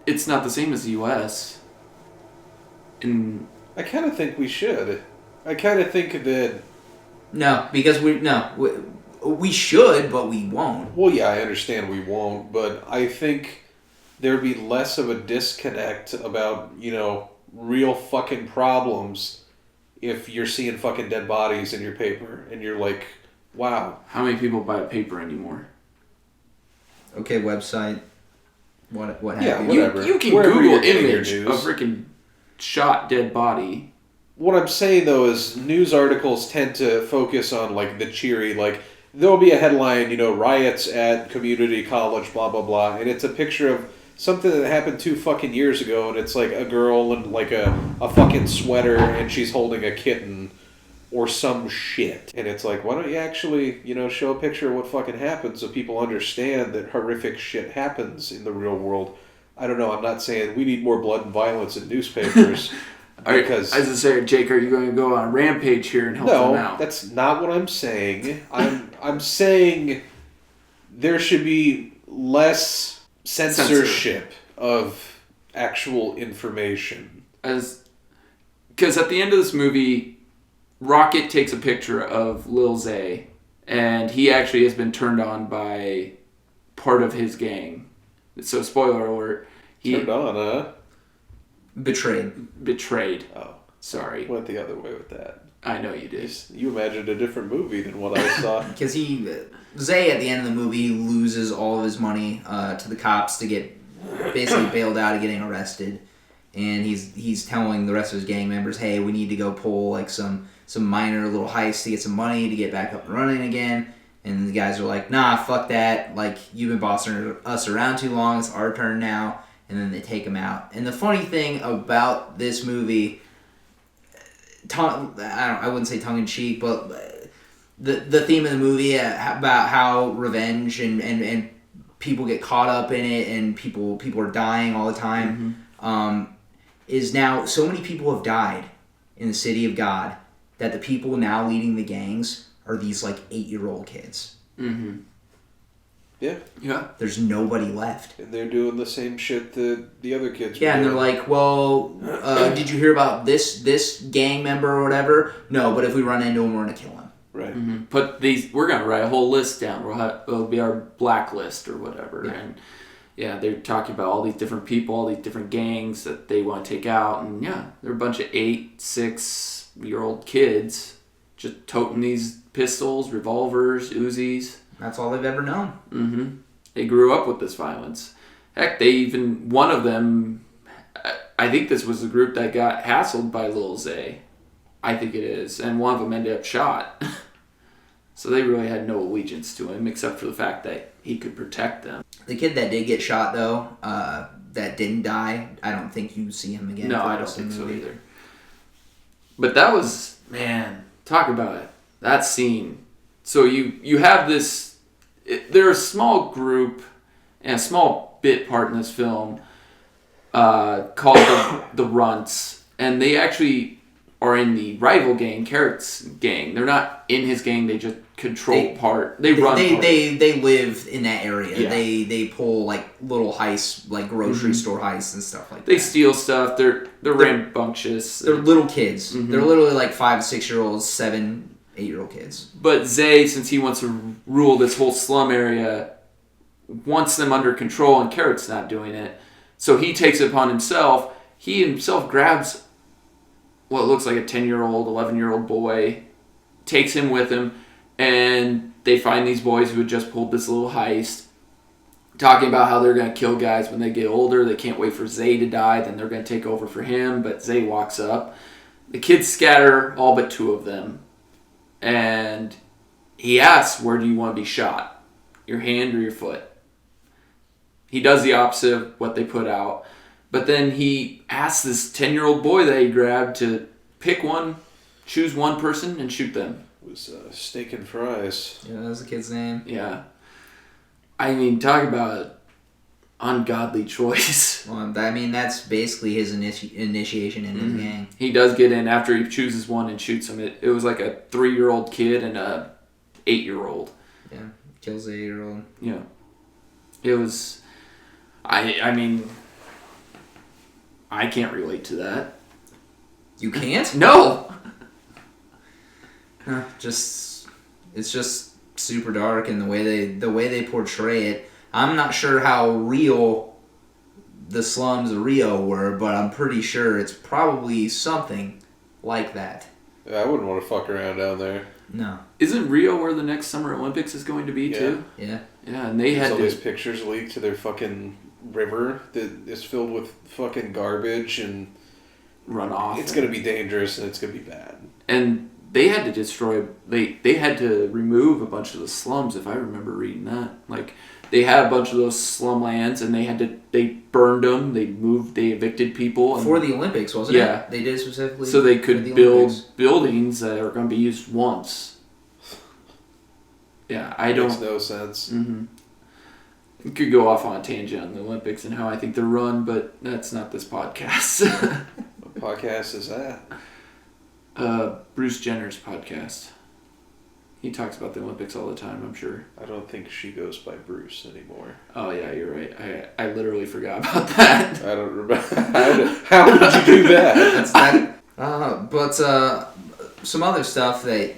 it's not the same as the U.S. I kind of think we should. I kind of think that... No, because we should, but we won't. Well, yeah, I understand we won't, but I think there'd be less of a disconnect about, real fucking problems if you're seeing fucking dead bodies in your paper and you're like, wow. How many people buy paper anymore? Okay, website. What have yeah, you? whatever. You can Wherever Google you're image a freaking shot dead body. What I'm saying, though, is news articles tend to focus on, like, the cheery, like, there'll be a headline, riots at community college, blah, blah, blah, and it's a picture of something that happened 2 fucking years ago, and it's, like, a girl in, like, a fucking sweater, and she's holding a kitten, or some shit. And it's like, why don't you actually, show a picture of what fucking happened so people understand that horrific shit happens in the real world. I don't know, I'm not saying we need more blood and violence in newspapers. Because, as I say, Jake, are you going to go on a rampage here and help them out? No, that's not what I'm saying. I'm saying there should be less censorship of actual information. because at the end of this movie, Rocket takes a picture of Lil Zay, and he actually has been turned on by part of his gang. So, spoiler alert. Turned on, huh? Betrayed. Oh. Sorry. Went the other way with that. I know you did. You imagined a different movie than what I saw. Because Zay at the end of the movie loses all of his money to the cops to get basically bailed out of getting arrested, and he's telling the rest of his gang members, hey, we need to go pull like some minor little heist to get some money to get back up and running again. And the guys are like, nah, fuck that, like, you've been bossing us around too long, it's our turn now. And then they take him out. And the funny thing about this movie, I wouldn't say tongue-in-cheek, but the theme of the movie about how revenge and people get caught up in it and people are dying all the time, is now so many people have died in the city of God that the people now leading the gangs are these like 8-year-old kids. Mm-hmm. Yeah. There's nobody left. And they're doing the same shit that the other kids were Yeah, and doing. they're like, well, did you hear about this gang member or whatever? No, but if we run into him, we're going to kill him. Right. Mm-hmm. We're going to write a whole list down. It'll be our blacklist or whatever. Yeah. And yeah, they're talking about all these different people, all these different gangs that they want to take out. And yeah, they're a bunch of 8, 6-year-old kids just toting these pistols, revolvers, Uzis. That's all they've ever known. Mm-hmm. They grew up with this violence. Heck, one of them, I think this was the group that got hassled by Lil Zay. I think it is. And one of them ended up shot. So they really had no allegiance to him except for the fact that he could protect them. The kid that did get shot, though, that didn't die, I don't think you see him again. No, I don't think so either. But that was, man, talk about it. That scene. So you have this... They're a small group and a small bit part in this film called the Runts, and they actually are in the rival gang, Carrot's gang. They're not in his gang; they just control part. They run. They live in that area. Yeah. They pull like little heists, like grocery store heists and stuff like that. They steal stuff. They're rambunctious. They're little kids. They're literally like 5, 6-year-olds, 7, 8-year-old kids. But Zay, since he wants to rule this whole slum area, wants them under control, and Carrot's not doing it. So he takes it upon himself. He himself grabs what looks like a 10-year-old, 11-year-old boy, takes him with him, and they find these boys who had just pulled this little heist, talking about how they're going to kill guys when they get older. They can't wait for Zay to die, then they're going to take over for him, but Zay walks up. The kids scatter, all but 2 of them. And he asks, where do you want to be shot? Your hand or your foot? He does the opposite of what they put out. But then he asks this 10-year-old boy that he grabbed to pick one, choose one person, and shoot them. It was steak and fries. Yeah, that was the kid's name. Yeah. I mean, talk about an ungodly choice. Well, I mean, that's basically his initiation in his gang. He does get in after he chooses one and shoots him. It was like a 3-year-old kid and a 8-year-old. Yeah, kills the 8-year-old. Yeah. It was... I mean... I can't relate to that. You can't? No! It's just super dark, and the way they portray it. I'm not sure how real the slums of Rio were, but I'm pretty sure it's probably something like that. Yeah, I wouldn't want to fuck around down there. No. Isn't Rio where the next Summer Olympics is going to be, too? Yeah. Yeah, and they had all these pictures leaked to their fucking river that is filled with fucking garbage and run off. It's going to be dangerous and it's going to be bad. And they had to destroy... They had to remove a bunch of the slums, if I remember reading that. Like... They had a bunch of those slum lands, and they burned them. They evicted people. For the Olympics, wasn't it? They did specifically. So they could build buildings that are going to be used once. Yeah, Makes no sense. Mm-hmm. We could go off on a tangent on the Olympics and how I think they're run, but that's not this podcast. What podcast is that? Bruce Jenner's podcast. He talks about the Olympics all the time, I'm sure. I don't think she goes by Bruce anymore. Oh, yeah, you're right. I literally forgot about that. I don't remember. How did you do that? But some other stuff that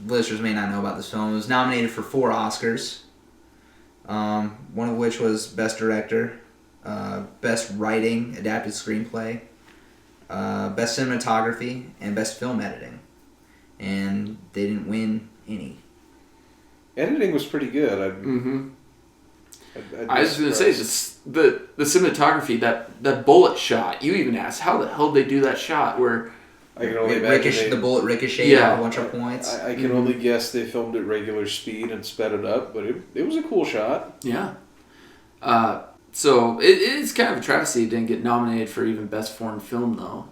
listeners may not know about this film, it was nominated for 4 Oscars. One of which was Best Director, Best Writing, Adapted Screenplay, Best Cinematography, and Best Film Editing. And they didn't win any. Editing was pretty good. I was going to say, the cinematography, that bullet shot, you even asked, how the hell did they do that shot where... I can only imagine the bullet ricocheted off a bunch of points. I can only guess they filmed at regular speed and sped it up, but it was a cool shot. Yeah. So it is kind of a travesty it didn't get nominated for even Best Foreign Film, though.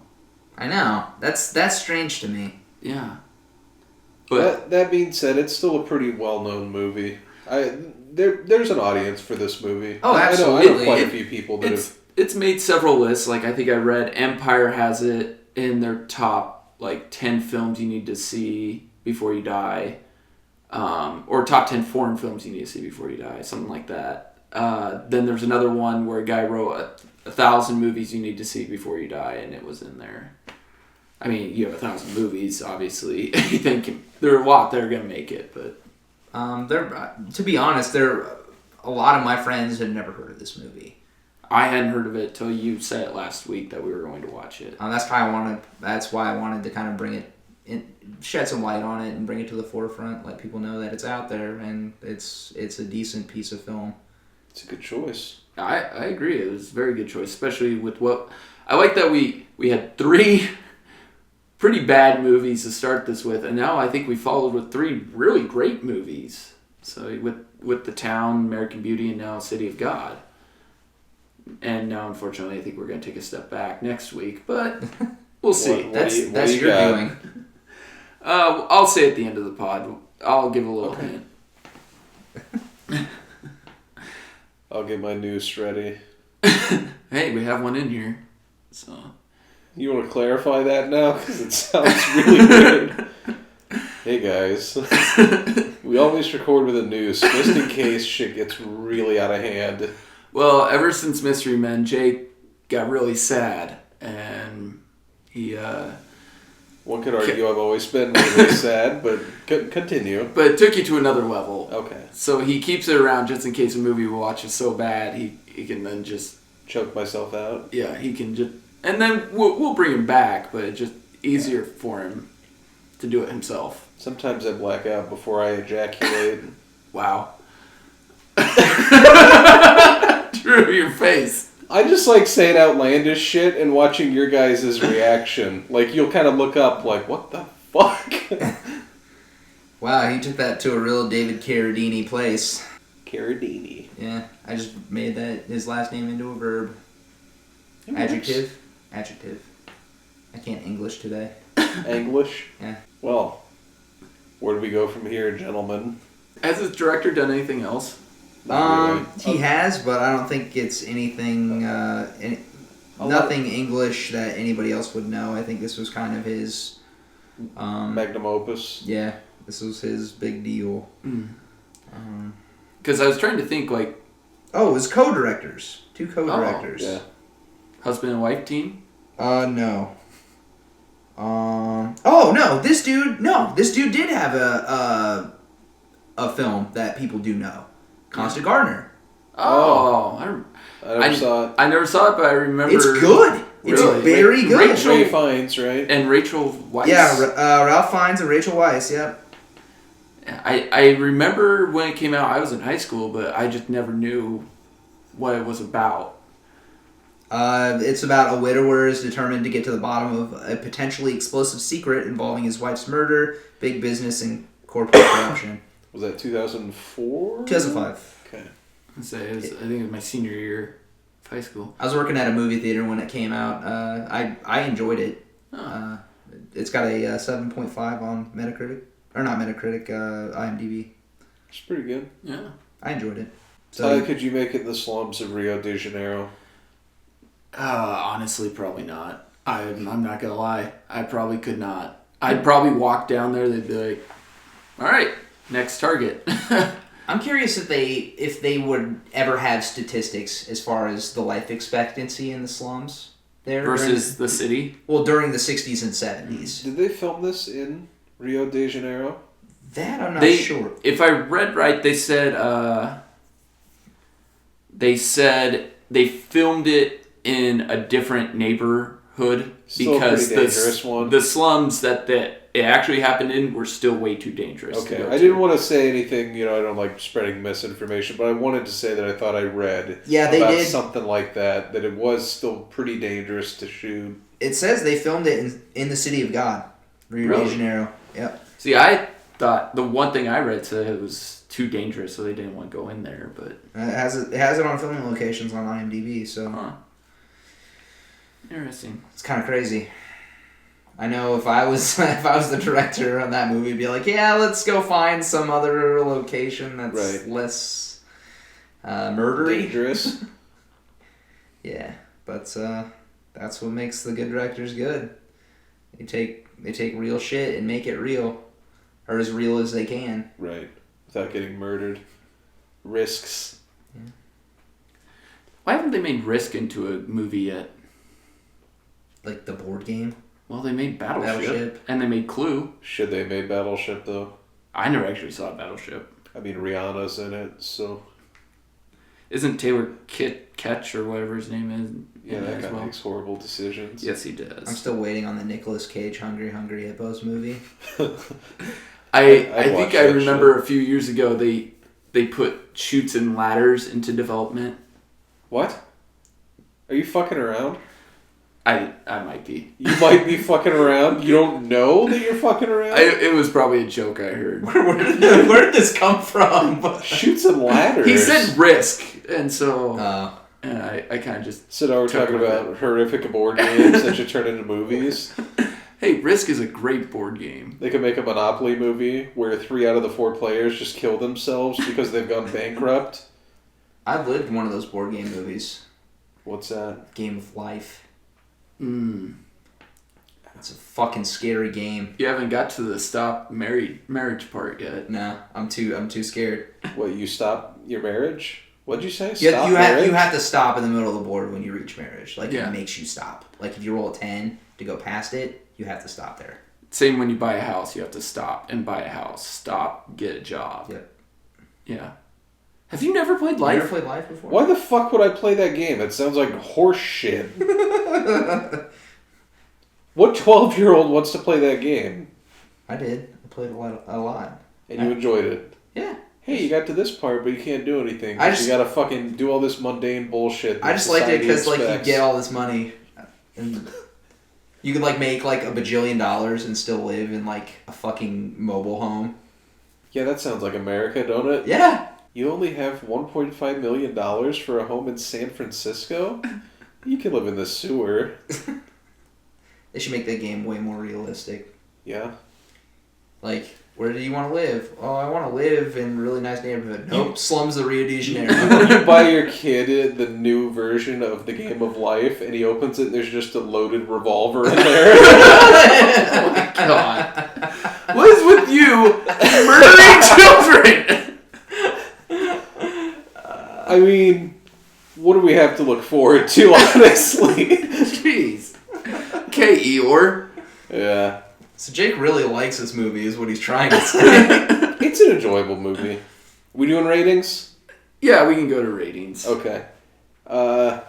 I know. That's strange to me. Yeah. But that being said, it's still a pretty well-known movie. There's an audience for this movie. Oh, absolutely. I know quite a few people that have... It's made several lists. Like, I think I read Empire has it in their top, 10 films you need to see before you die. Or top 10 foreign films you need to see before you die. Something like that. Then there's another one where a guy wrote 1,000 movies you need to see before you die, and it was in there. I mean, you have 1,000 movies, obviously. You think there are a lot that are going to make it, but... to be honest, a lot of my friends had never heard of this movie. I hadn't heard of it till you said it last week that we were going to watch it. That's why I wanted to kind of bring it in, shed some light on it and bring it to the forefront, let people know that it's out there and it's a decent piece of film. It's a good choice. I agree. It was a very good choice, especially with what... I like that we had 3 pretty bad movies to start this with, and now I think we followed with 3 really great movies. So with The Town, American Beauty, and now City of God. And now, unfortunately, I think we're going to take a step back next week, but we'll see. That's your doing. I'll say at the end of the pod. I'll give a little hint. I'll get my noose ready. Hey, we have one in here, so... You want to clarify that now? Because it sounds really weird. Hey guys, we always record with a noose, just in case shit gets really out of hand. Well, ever since Mystery Men, Jake got really sad, and he... One could argue I've always been really sad, but continue. But it took you to another level. Okay. So he keeps it around just in case a movie we watch is so bad, he can then just... Choke myself out? Yeah, he can just... And then we'll bring him back, but it's just easier for him to do it himself. Sometimes I black out before I ejaculate. Wow. Drew, your face. I just like saying outlandish shit and watching your guys' reaction. Like, you'll kind of look up like, what the fuck? Wow, he took that to a real David Carradine place. Carradine. Yeah, I just made his last name into a verb. Adjective. I can't English today. English? Yeah. Well, where do we go from here, gentlemen? Has this director done anything else? He has, but I don't think it's anything, nothing English that anybody else would know. I think this was kind of his... magnum opus? Yeah, this was his big deal. Because I was trying to think, like... Oh, it was co-directors. 2 co-directors. Yeah. Husband and wife team? No. No, this dude did have a film that people do know. Constant Gardener. Oh. I never saw it. I never saw it, but I remember... It's good. It's Really? very good. Rachel Fiennes, right? And Rachel Weisz. Yeah, Ralph Fiennes and Rachel Weisz, yep. I remember when it came out, I was in high school, but I just never knew what it was about. It's about a widower is determined to get to the bottom of a potentially explosive secret involving his wife's murder, big business, and corporate corruption. Was that 2004? 2005. Okay. I think it was my senior year of high school. I was working at a movie theater when it came out. I enjoyed it. Oh. It's got a 7.5 on Metacritic. Or not Metacritic, IMDb. It's pretty good. Yeah. I enjoyed it. So how could you make it the slums of Rio de Janeiro? Honestly, probably not. I'm not gonna lie. I probably could not. I'd probably walk down there. They'd be like, "All right, next target." I'm curious if they would ever have statistics as far as the life expectancy in the slums. there versus the city. Well, during the 60s and 70s. Did they film this in Rio de Janeiro? That I'm not sure. If I read right, they said they filmed it in a different neighborhood Still because a pretty dangerous one. The slums that it actually happened in were still way too dangerous. Okay, I didn't want to say anything, I don't like spreading misinformation, but I wanted to say that I thought I read about something like that it was still pretty dangerous to shoot. It says they filmed it in the city of God, Rio de Janeiro. Yep. See, I thought the one thing I read said it was too dangerous, so they didn't want to go in there, but... It has it on filming locations on IMDb, so... Huh. Interesting. It's kind of crazy. I know if I was the director on that movie, I'd be like, yeah, let's go find some other location that's less murdery. Dangerous. Yeah, but that's what makes the good directors good. They take real shit and make it real, or as real as they can. Right, without getting murdered. Risks. Yeah. Why haven't they made Risk into a movie yet? Like the board game? Well, they made Battleship. And they made Clue. Should they made Battleship, though? I never actually saw Battleship. I mean, Rihanna's in it, so... Isn't Taylor Ketch, or whatever his name is? Yeah, that guy makes horrible decisions. Yes, he does. I'm still waiting on the Nicolas Cage Hungry Hungry Hippos movie. I think I remember a few years ago they put Chutes and Ladders into development. What? Are you fucking around? I might be. You might be fucking around? You don't know that you're fucking around? It was probably a joke I heard. Where did this come from? Chutes and Ladders. He said Risk, and so... And I kind of just... So now we're talking about horrific board games that should turn into movies. Hey, Risk is a great board game. They could make a Monopoly movie where 3 out of the 4 players just kill themselves because they've gone bankrupt. I've lived one of those board game movies. What's that? Game of Life. It's a fucking scary game. You haven't got to the stop marriage part yet. No, I'm too scared. What, you stop your marriage? What'd you say? You have to stop in the middle of the board when you reach marriage. Like, yeah. It makes you stop. Like, if you roll a 10 to go past it, you have to stop there. Same when you buy a house, you have to stop and buy a house. Stop, get a job. Yep. Yeah. Have you never played Life? You never played Life before? Why the fuck would I play that game? It sounds like horse shit. What 12-year-old wants to play that game? I did. I played a lot. And you enjoyed it? Yeah. Hey, you got to this part, but you can't do anything. You gotta fucking do all this mundane bullshit. I just liked it because you get all this money, and you could make a bajillion dollars and still live in a fucking mobile home. Yeah, that sounds like America, don't it? Yeah. You only have $1.5 million for a home in San Francisco? You can live in the sewer. They should make that game way more realistic. Yeah. Where do you want to live? Oh, I want to live in a really nice neighborhood. Nope, slums of Rio de Janeiro. You buy your kid the new version of the Game of Life, and he opens it, and there's just a loaded revolver in there. Oh my god. What is with you murdering children? I mean, what do we have to look forward to, honestly? Jeez. Okay, Eeyore. Yeah. So Jake really likes this movie, is what he's trying to say. It's an enjoyable movie. We doing ratings? Yeah, we can go to ratings. Okay. I'd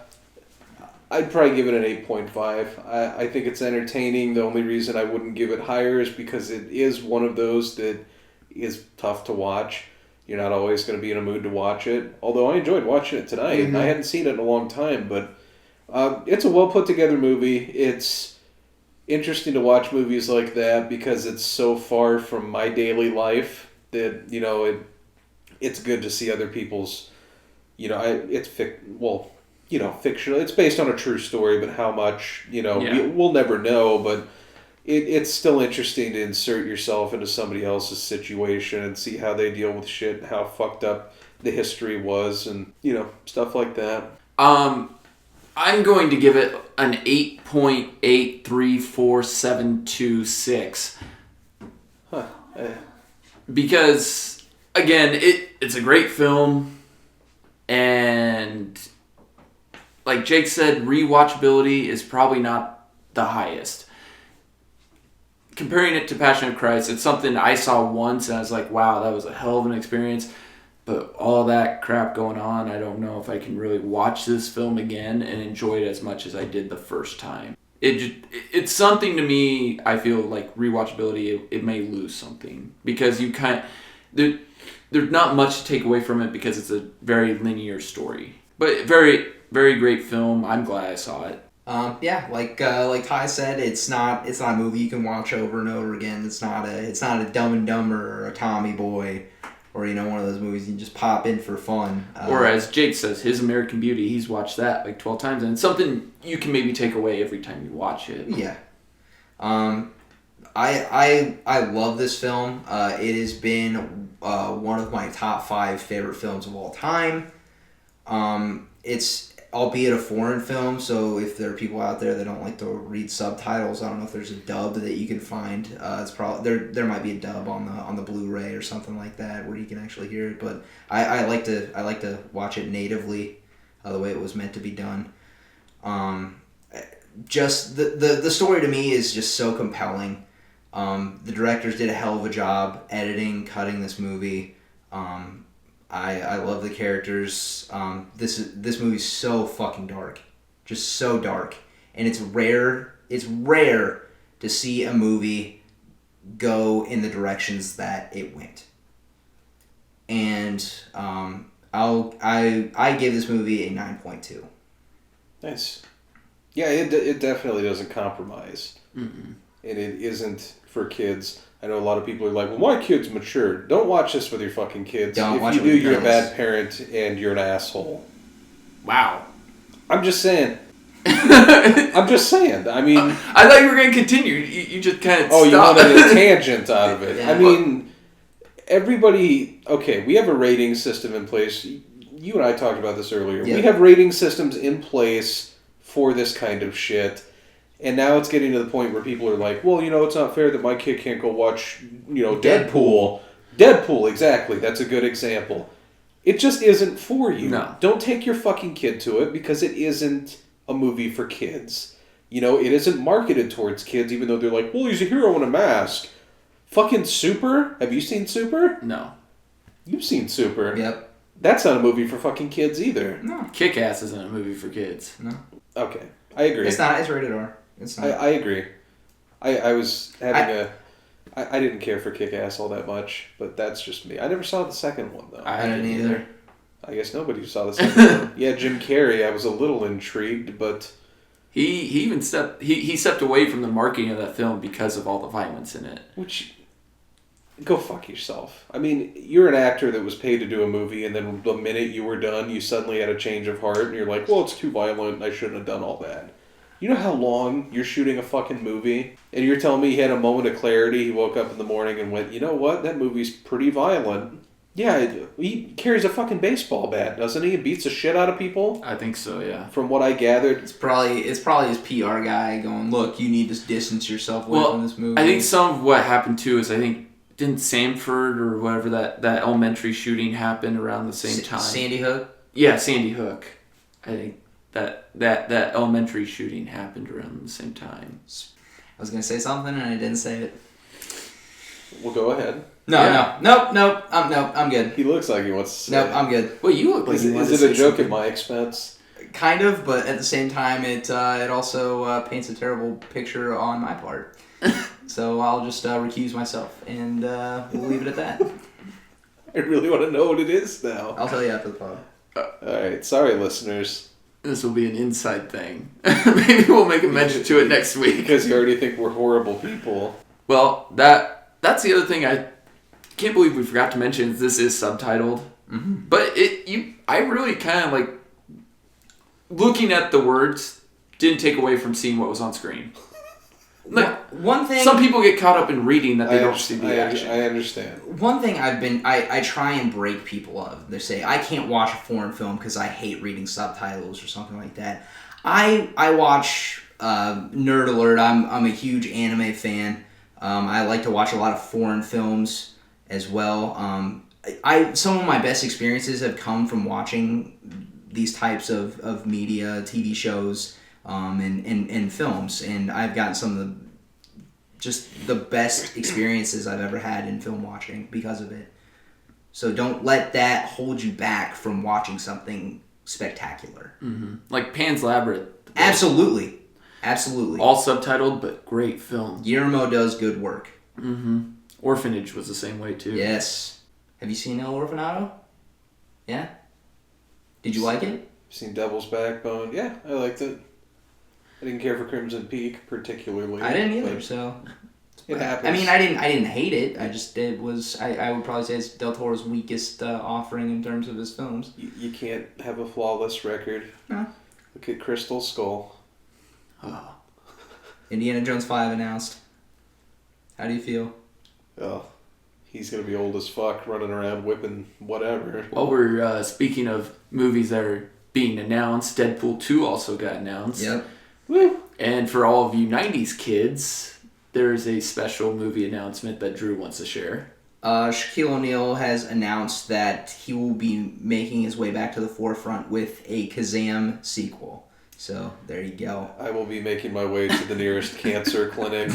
probably give it an 8.5. I think it's entertaining. The only reason I wouldn't give it higher is because it is one of those that is tough to watch. You're not always going to be in a mood to watch it. Although I enjoyed watching it tonight. Mm-hmm. I hadn't seen it in a long time, but it's a well put together movie. It's interesting to watch movies like that because it's so far from my daily life that, it's good to see other people's, it's fictional. It's based on a true story, but how much, we'll never know, but it's still interesting to insert yourself into somebody else's situation and see how they deal with shit, how fucked up the history was, and, stuff like that. I'm going to give it an 8.834726. Huh. Because, again, it's a great film, and like Jake said, rewatchability is probably not the highest. Comparing it to Passion of Christ, it's something I saw once and I was like, wow, that was a hell of an experience. But all that crap going on, I don't know if I can really watch this film again and enjoy it as much as I did the first time. It's something to me, I feel like rewatchability, it may lose something. Because you there's not much to take away from it because it's a very linear story. But very, very great film. I'm glad I saw it. Like Ty said, it's not a movie you can watch over and over again. It's not a Dumb and Dumber or a Tommy Boy, or one of those movies you just pop in for fun. Or as Jake says, his American Beauty, he's watched that like 12 times, and it's something you can maybe take away every time you watch it. Yeah. I love this film. It has been one of my top 5 favorite films of all time. It's albeit a foreign film, so if there are people out there that don't like to read subtitles, I don't know if there's a dub that you can find. It's probably there might be a dub on the Blu-ray or something like that where you can actually hear it. But I like to watch it natively, the way it was meant to be done. Just the story to me is just so compelling. The directors did a hell of a job editing, cutting this movie. I love the characters. This movie's so fucking dark, just so dark, and it's rare to see a movie go in the directions that it went. And I give this movie a 9.2. Nice. Yeah, it definitely doesn't compromise, Mm-mm. and it isn't for kids. I know a lot of people are like, well, my kid's mature. Don't watch this with your fucking kids. If you do, you're a bad parent and you're an asshole. Wow. I'm just saying. I mean... I thought you were going to continue. You just kind of stopped. You wanted a tangent out of it. Yeah. I mean, everybody... Okay, we have a rating system in place. You and I talked about this earlier. Yeah. We have rating systems in place for this kind of shit. And now it's getting to the point where people are like, well, it's not fair that my kid can't go watch, Deadpool. Deadpool, exactly. That's a good example. It just isn't for you. No. Don't take your fucking kid to it because it isn't a movie for kids. It isn't marketed towards kids, even though they're like, well, he's a hero in a mask. Fucking Super? Have you seen Super? No. You've seen Super. Yep. That's not a movie for fucking kids either. No. Kick-Ass isn't a movie for kids. No. Okay. I agree. It's not. It's rated R. It's not. I agree. I was having I didn't care for Kick-Ass all that much, but that's just me. I never saw the second one, though. I didn't either. I guess nobody saw the second one. Yeah, Jim Carrey, I was a little intrigued, but... He even stepped away from the marketing of that film because of all the violence in it. Which... Go fuck yourself. I mean, you're an actor that was paid to do a movie, and then the minute you were done, you suddenly had a change of heart, and you're like, well, it's too violent, I shouldn't have done all that. You know how long you're shooting a fucking movie? And you're telling me he had a moment of clarity, he woke up in the morning and went, you know what, that movie's pretty violent. Yeah, he carries a fucking baseball bat, doesn't he? And beats the shit out of people? I think so, yeah. From what I gathered. It's probably his PR guy going, look, you need to distance yourself away from this movie. I think some of what happened too is didn't Sanford or whatever that elementary shooting happened around the same time? Sandy Hook? Yeah, Sandy Hook. I think that elementary shooting happened around the same time. I was going to say something and I didn't say it. Well, go ahead. No, I'm good. He looks like he wants to say Nope, I'm good. Well, you look like you want to say Is it a joke something. at my expense? Kind of, but at the same time, it also paints a terrible picture on my part. So I'll just recuse myself, and we'll leave it at that. I really want to know what it is now. I'll tell you after the pod. Alright, sorry listeners. This will be an inside thing. Maybe we'll make a mention to it next week. Because you already think we're horrible people. Well, that's the other thing I can't believe we forgot to mention is this is subtitled. Mm-hmm. But I really kind of looking at the words didn't take away from seeing what was on screen. One thing, some people get caught up in reading that they don't see the action. I understand. One thing I try and break people of. They say I can't watch a foreign film because I hate reading subtitles or something like that. I watch Nerd Alert. I'm a huge anime fan. I like to watch a lot of foreign films as well. Some of my best experiences have come from watching these types of media, TV shows, and films, and I've gotten some of the best experiences I've ever had in film watching because of it. So don't let that hold you back from watching something spectacular. Mm-hmm. Like Pan's Labyrinth. Absolutely. All subtitled, but great film. Guillermo does good work. Mm-hmm. Orphanage was the same way too. Yes. Have you seen El Orfanato? Yeah? Did you like it? Seen Devil's Backbone? Yeah, I liked it. I didn't care for Crimson Peak particularly. I didn't either, so... It happens. I mean, I didn't hate it. I would probably say it's Del Toro's weakest offering in terms of his films. You can't have a flawless record. No. Look at Crystal Skull. Oh. Indiana Jones 5 announced. How do you feel? Oh, he's gonna be old as fuck, running around whipping whatever. While we're speaking of movies that are being announced, Deadpool 2 also got announced. Yep. Woo! And for all of you 90s kids, there's a special movie announcement that Drew wants to share. Shaquille O'Neal has announced that he will be making his way back to the forefront with a Kazam sequel. So, there you go. I will be making my way to the nearest cancer clinic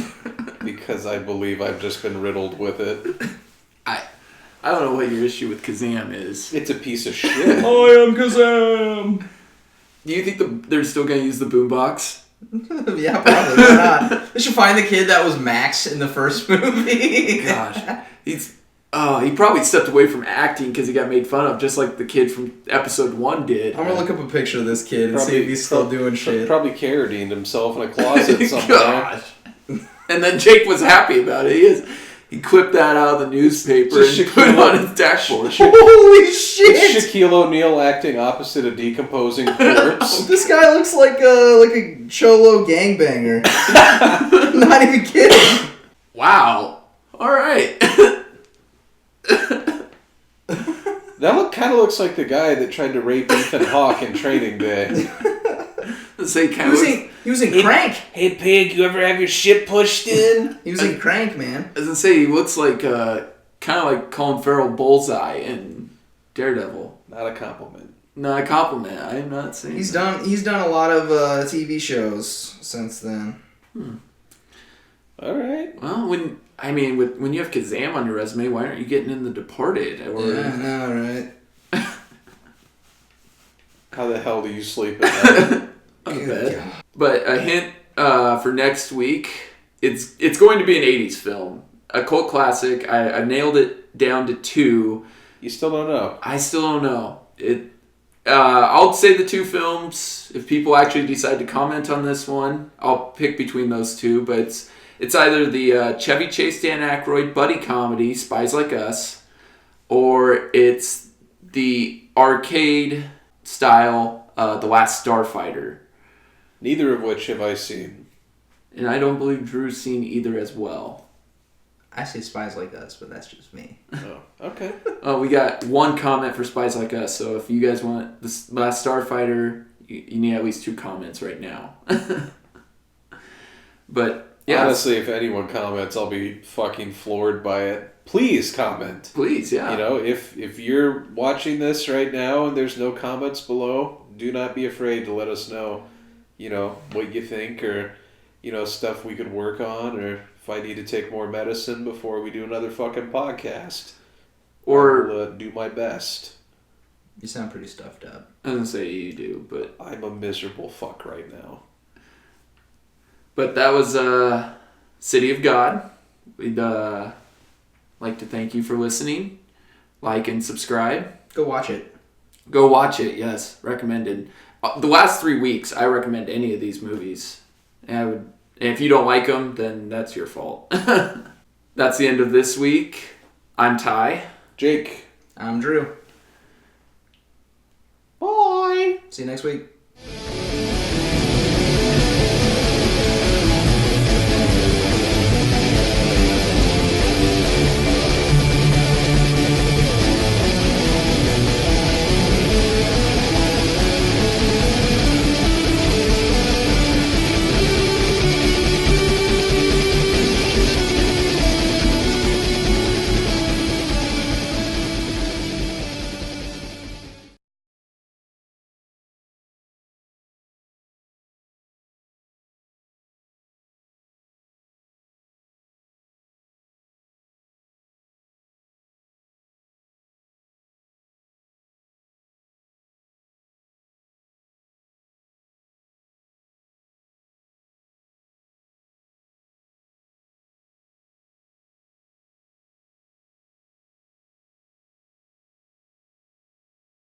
because I believe I've just been riddled with it. I don't know what your issue with Kazam is. It's a piece of shit. I am Kazam! Do you think they're still going to use the boombox? Yeah, probably. Why not? They should find the kid that was Max in the first movie. Gosh. He probably stepped away from acting because he got made fun of, just like the kid from episode 1 did. I'm going to look up a picture of this kid and see if he's still doing shit. Probably carradined himself in a closet somewhere. Gosh. And then Jake was happy about it. He clipped that out of the newspaper and put it on his dashboard. Holy shit! Shaquille O'Neal acting opposite a decomposing corpse. This guy looks like a cholo gangbanger. Not even kidding. Wow. All right. That kind of looks like the guy that tried to rape Ethan Hawke in Training Day. He was in Crank. Hey pig, you ever have your shit pushed in? He was in Crank, man. As I say, he looks like kind of like Colin Farrell Bullseye in Daredevil. Not a compliment. Not a compliment. I'm not saying He's done a lot of TV shows since then. All right. Well, when you have Kazam on your resume, why aren't you getting in The Departed? Yeah, I know, right? How the hell do you sleep at night? On the bed. But a hint for next week, it's going to be an 80s film. A cult classic. I nailed it down to 2. You still don't know? I still don't know. I'll say the 2 films. If people actually decide to comment on this one, I'll pick between those 2. But it's either the Chevy Chase, Dan Aykroyd buddy comedy, Spies Like Us, or it's the arcade style, The Last Starfighter. Neither of which have I seen. And I don't believe Drew's seen either as well. I say Spies Like Us, but that's just me. Oh, okay. We got 1 comment for Spies Like Us, so if you guys want The Last Starfighter, you need at least 2 comments right now. But, yeah. Honestly, if anyone comments, I'll be fucking floored by it. Please comment. Please, yeah. You know, if you're watching this right now and there's no comments below, do not be afraid to let us know, you know, what you think or, you know, stuff we could work on or if I need to take more medicine before we do another fucking podcast. Or I will do my best. You sound pretty stuffed up. I was going to say you do, but... I'm a miserable fuck right now. But that was City of God. We'd like to thank you for listening. Like and subscribe. Go watch it. Go watch it, yes. Recommended. The last 3 weeks, I recommend any of these movies. And if you don't like them, then that's your fault. That's the end of this week. I'm Ty. Jake. I'm Drew. Bye. See you next week.